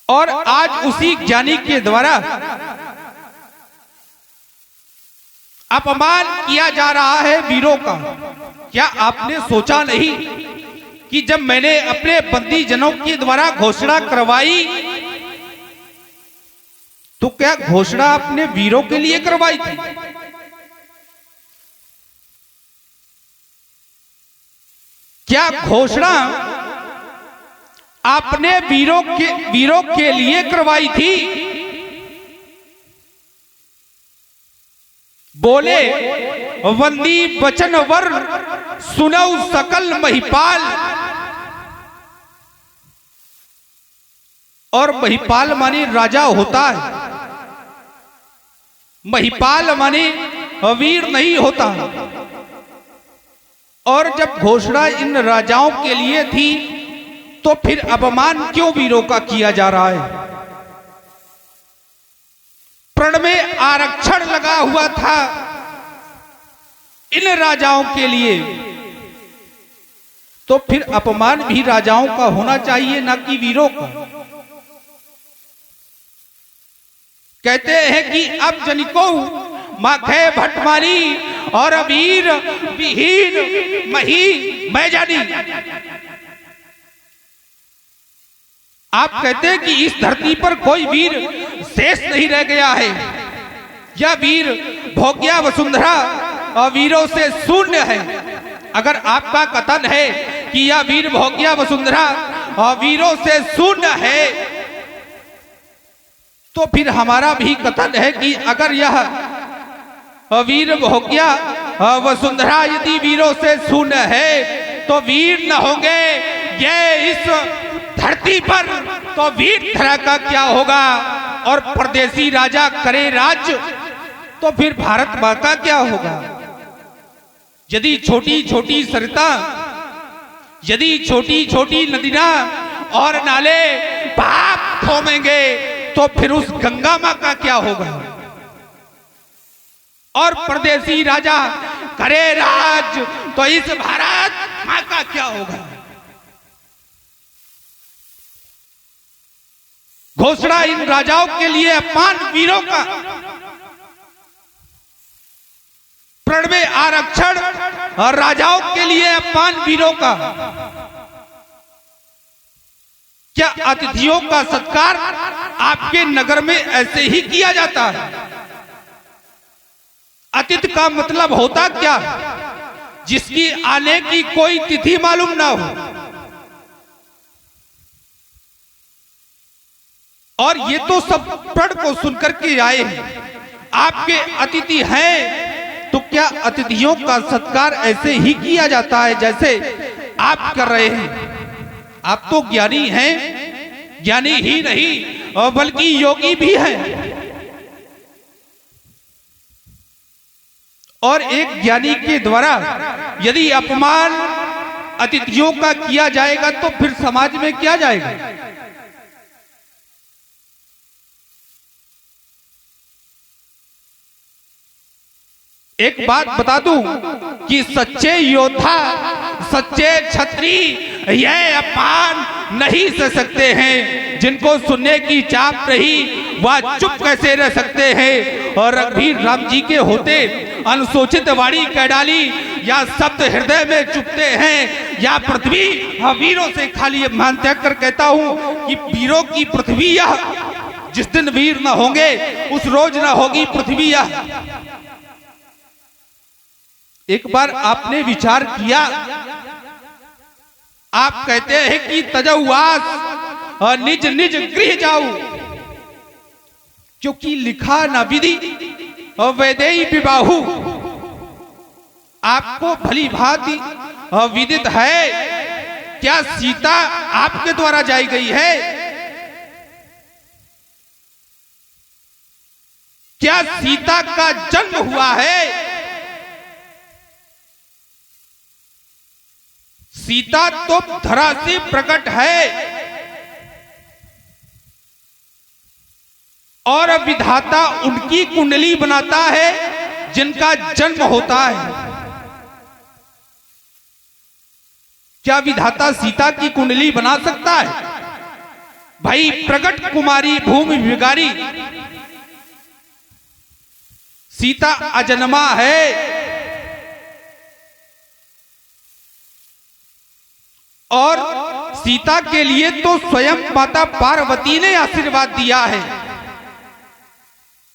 और आज उसी ज्ञानी के द्वारा अपमान किया जा रहा है वीरों का। क्या आपने सोचा नहीं कि जब मैंने अपने बंदी जनों के द्वारा घोषणा करवाई तो क्या घोषणा अपने वीरों के लिए करवाई थी? क्या घोषणा आपने वीरों के लिए करवाई थी? बोले वंदी वचन वर सुनऊ सकल महिपाल। और महिपाल माने राजा होता है, महिपाल माने वीर नहीं होता। और जब घोषणा इन राजाओं के लिए थी तो फिर अपमान क्यों वीरों का किया जा रहा है? प्रण में आरक्षण लगा हुआ था इन राजाओं के लिए, तो फिर अपमान भी राजाओं का होना चाहिए, ना कि वीरों का। कहते हैं कि अब जनिको माखे भटमारी और वीर विहीन मही मैं जानी। आप कहते हैं कि इस धरती पर कोई वीर शेष नहीं रह गया है, यह वीर भोग्या वसुंधरा और वीरों से शून्य है। अगर आपका कथन है कि यह वीर भोग्या वसुंधरा और वीरों से शून्य है, तो फिर हमारा भी कथन है कि अगर यह वीर भोग्या वसुंधरा यदि वीरों से शून्य है तो वीर न होंगे ये इस धरती पर, तो वीर धरा का क्या होगा? और परदेसी राजा करे राज्य तो फिर भारत मां का क्या होगा? यदि छोटी छोटी सरिता, यदि छोटी छोटी नदियां और नाले पाप थोमेंगे तो फिर उस गंगा मां का क्या होगा? और परदेसी राजा करे राज तो इस भारत मां का क्या होगा? घोषणा इन राजाओं के लिए अपमान वीरों का, प्रण में आरक्षण और राजाओं के लिए अपमान वीरों का। क्या अतिथियों का सत्कार आपके नगर में ऐसे ही किया जाता है? अतिथि का मतलब होता क्या? जिसकी आने की कोई तिथि मालूम ना हो। और ये तो सब प्रण को सुनकर के आए हैं। आपके अतिथि हैं तो क्या अतिथियों का सत्कार ऐसे ही किया जाता है जैसे आप कर रहे हैं? आप तो ज्ञानी हैं, ज्ञानी ही नहीं बल्कि योगी भी हैं। और एक ज्ञानी के द्वारा यदि अपमान अतिथियों का किया जाएगा तो फिर समाज में क्या जाएगा? एक बात बता दूं कि सच्चे योद्धा, सच्चे क्षत्रिय यह अपमान नहीं सह सकते हैं। जिनको सुनने की चाह नहीं वह चुप कैसे रह सकते हैं? और रघुवीर राम जी के होते अनुसूचित वाणी कह डाली, या शब्द हृदय में चुपते हैं या पृथ्वी वीरों से खाली। मान त्याग कर कहता हूं कि वीरों की पृथ्वी यह, जिस दिन वीर न होंगे उस रोज न होगी पृथ्वी यह। एक बार आपने विचार किया, आप कहते हैं कि तजौवास और निज निज गृह जाऊं, क्योंकि लिखा न विधि और वैदेही विबाहु। आपको भली भांति विदित है क्या सीता आपके द्वारा जाई गई है? क्या सीता का जन्म हुआ है? सीता तो धरा से प्रकट है और विधाता उनकी कुंडली बनाता है जिनका जन्म होता है। क्या विधाता सीता की कुंडली बना सकता है? भाई प्रगट कुमारी भूमि विगारी, सीता अजन्मा है। और सीता के लिए तो स्वयं माता पार्वती ने आशीर्वाद दिया है।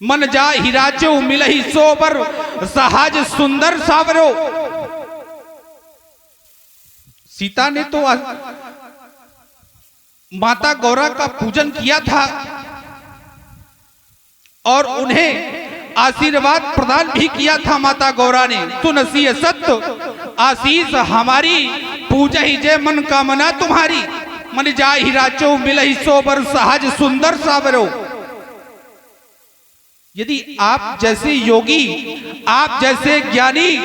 मन जा हिराचो मिलहि सोबर, सहज सुंदर सावरो। सीता ने तो माता गौरा का पूजन किया था और उन्हें आशीर्वाद प्रदान भी किया था माता गौरा ने। तुनसी सत्य आशीष हमारी, पूजा ही जय मन कामना तुम्हारी। मन जा हिराचो मिलहि सोबर, सहज सुंदर सावरो। यदि आप जैसे योगी, आप जैसे ज्ञानी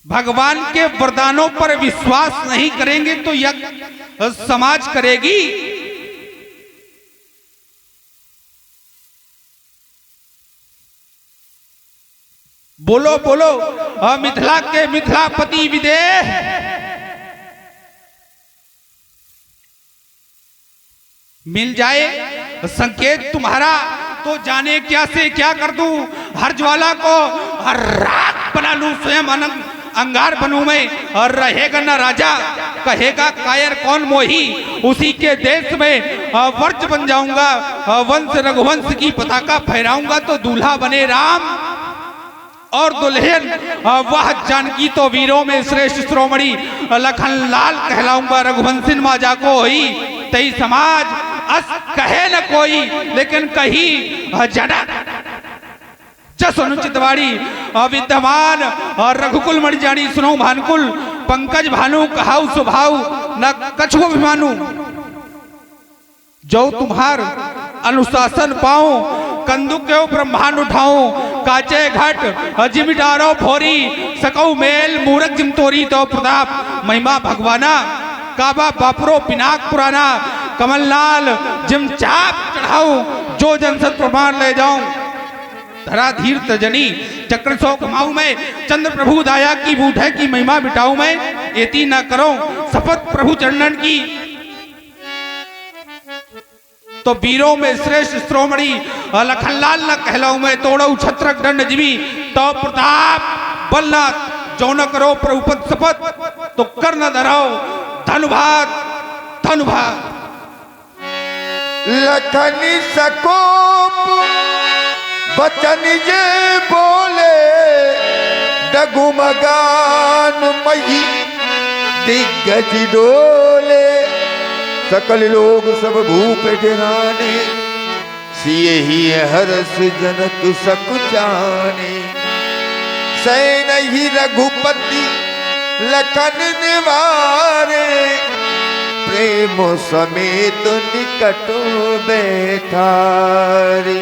भगवान के वरदानों पर विश्वास नहीं करेंगे तो यह समाज करेगी। बोलो बोलो मिथिला के मिथिलापति विदेह। मिल जाए संकेत तुम्हारा तो जाने क्या से क्या कर दूं। हर ज्वाला को हर राख बना लूं, स्वयं अंगार बनूं मैं। और रहेगा न राजा, कहेगा कायर कौन मोही। उसी के देश में वर्ज बन जाऊंगा, वंश रघुवंश की पताका फहराऊंगा। तो दूल्हा बने राम और दुल्हन वह जानकी। तो वीरों में श्रेष्ठ श्रोमणी लखन लाल कहलाऊंगा। रघुवंशिन माजा को होई तई समाज अस कहे न कोई, लेकिन कही जनक जस अनुचितवाड़ी। विद्यमान और रघुकुल मणि जानी, सुनो भानुकुल पंकज भानु। कहाउ स्वभाव न कछुओ अभिमानु। जो तुम्हार अनुशासन पाऊं, कंदुक के ब्रह्मांड उठाऊं। काचे घट जिम डारो फोरी, सकौ मेल मूरख जिम तोरी। तो प्रताप महिमा भगवाना, काबा बापरो पिनाक पुराना। कमललाल जिम चाप चढ़ाऊं, जो जनसत प्रमाण ले जाऊं। धरा धीर तजनी चक्र सो कमाऊं मैं। चंद्र प्रभु दाया की बूढ़े की महिमा बिटाऊं मैं। एती न करो शपथ प्रभु चरणन की। तो वीरों में श्रेष्ठ श्रोमणी लखनलाल न कहलाऊं मैं। तोड़ऊ छत्रक दंड जीवी, तो प्रताप बलनाथ। जो न करो प्रभुपद शपथ, तो कर न धराओ धनुभात धनुभात। लखनी सकोप बचन जे बोले, डगुमगान मई दिग्गज डोले। सकल लोग सब भूप ढिराने, सिए ही हरस जनक सकुचाने। सैन ही रघुपति लखन निवारे, प्रेम समेत निकट बैठारे।